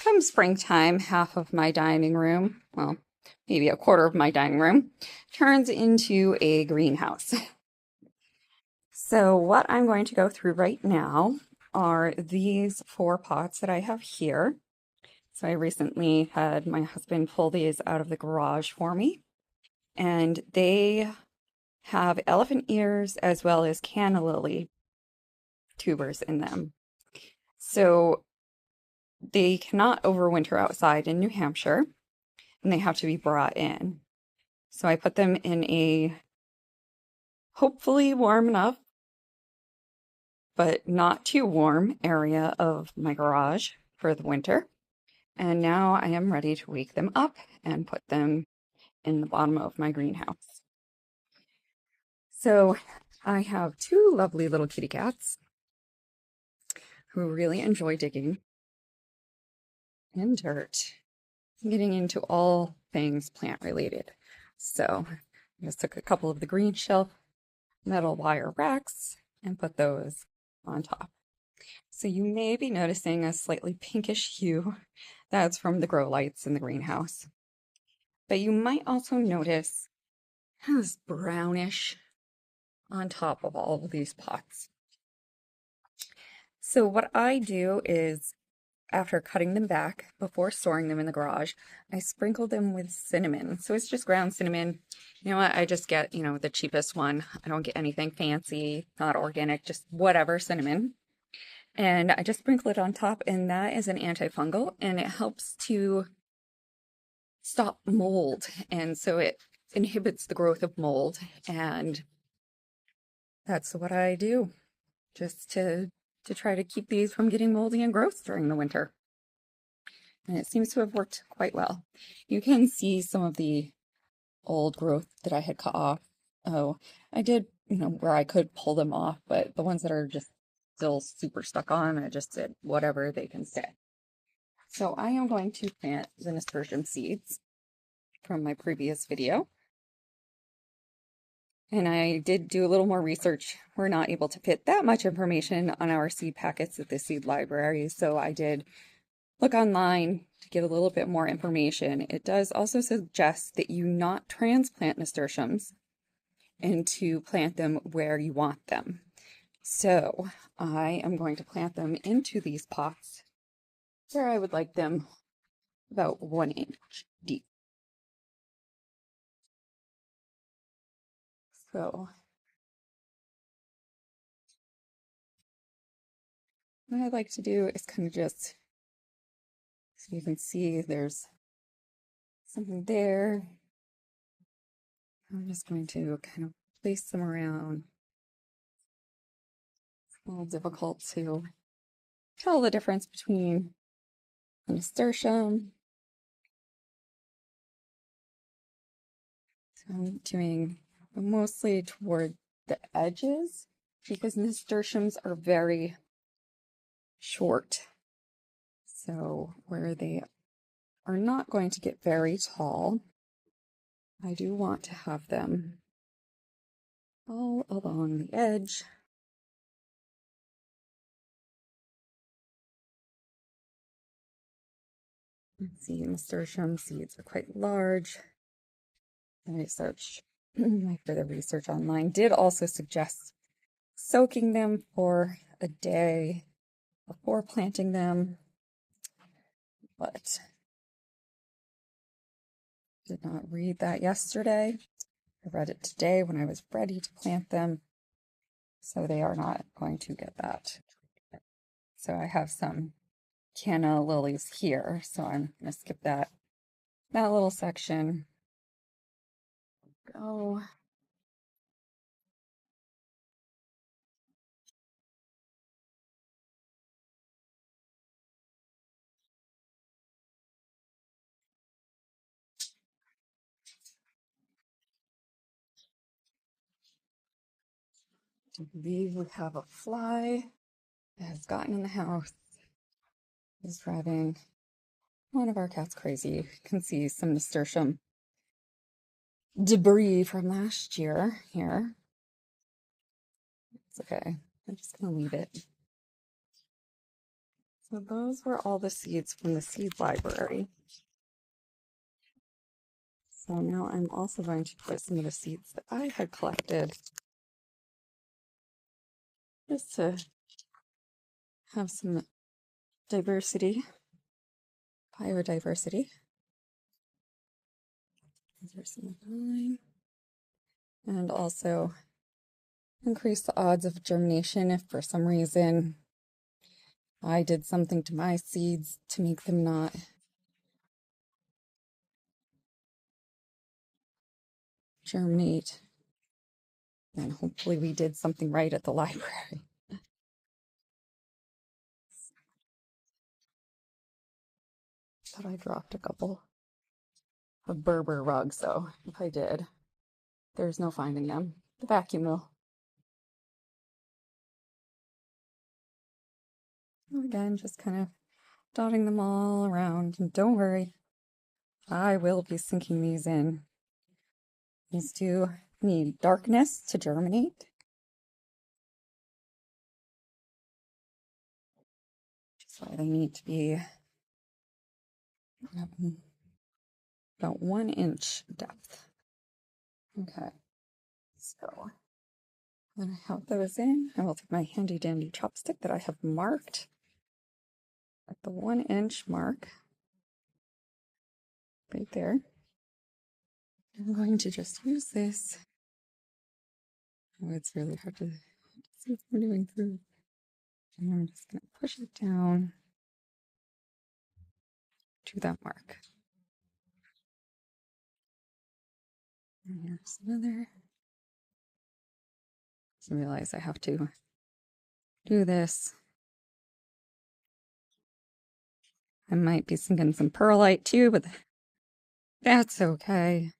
come springtime, half of my dining room, well, maybe a quarter of my dining room, turns into a greenhouse. So what I'm going to go through right now are these 4 pots that I have here. So I recently had my husband pull these out of the garage for me, and they have elephant ears as well as canna lily tubers in them. So they cannot overwinter outside in New Hampshire, and they have to be brought in. So I put them in a hopefully warm enough, but not too warm area of my garage for the winter. And now I am ready to wake them up and put them in the bottom of my greenhouse. So I have 2 lovely little kitty cats who really enjoy digging in dirt, getting into all things plant related. So I just took a couple of the green shelf metal wire racks and put those on top. So you may be noticing a slightly pinkish hue. That's from the grow lights in the greenhouse. But you might also notice this brownish on top of all of these pots. So what I do is, after cutting them back, before storing them in the garage, I sprinkle them with cinnamon. So it's just ground cinnamon. You know what? I just get, the cheapest one. I don't get anything fancy, not organic, just whatever cinnamon. And I just sprinkle it on top, and that is an antifungal, and it helps to stop mold. And so it inhibits the growth of mold. And that's what I do, just to try to keep these from getting moldy and gross during the winter. And it seems to have worked quite well. You can see some of the old growth that I had cut off. Oh, I did, where I could pull them off, but the ones that are just still super stuck on, I just said, whatever, they can stay. So I am going to plant the nasturtium seeds from my previous video. And I did do a little more research. We're not able to fit that much information on our seed packets at the seed library, so I did look online to get a little bit more information. It does also suggest that you not transplant nasturtiums and to plant them where you want them. So I am going to plant them into these pots where I would like them about 1 inch deep. So what I'd like to do is kind of just, so you can see there's something there. I'm just going to kind of place them around. It's a little difficult to tell the difference between a nasturtium. So I'm doing mostly toward the edges because nasturtiums are very short. So where they are not going to get very tall, I do want to have them all along the edge. Let's see, nasturtium seeds are quite large. And I searched my further research online did also suggest soaking them for a day before planting them, but did not read that yesterday. I read it today when I was ready to plant them, so they are not going to get that. So I have some canna lilies here, so I'm going to skip that little section. Go. I believe we have a fly that has gotten in the house. Is driving one of our cats crazy. You can see some nasturtium debris from last year here. It's okay. I'm just gonna leave it. So those were all the seeds from the seed library. So now I'm also going to put some of the seeds that I had collected just to have some diversity, biodiversity. These are some of mine. And also increase the odds of germination if for some reason I did something to my seeds to make them not germinate. And hopefully we did something right at the library. Thought I dropped a couple of Berber rugs, so if I did, there's no finding them. The vacuum will. Again, just kind of dotting them all around. And don't worry, I will be sinking these in. These do need darkness to germinate. Which is why they need to be about 1 inch depth. Okay, so when I have those in, I will take my handy dandy chopstick that I have marked at the 1 inch mark right there. I'm going to just use this. Oh, it's really hard to see what I'm doing through. And I'm just going to push it down to that mark. And here's another. So I realize I have to do this. I might be sinking some perlite too, but that's okay.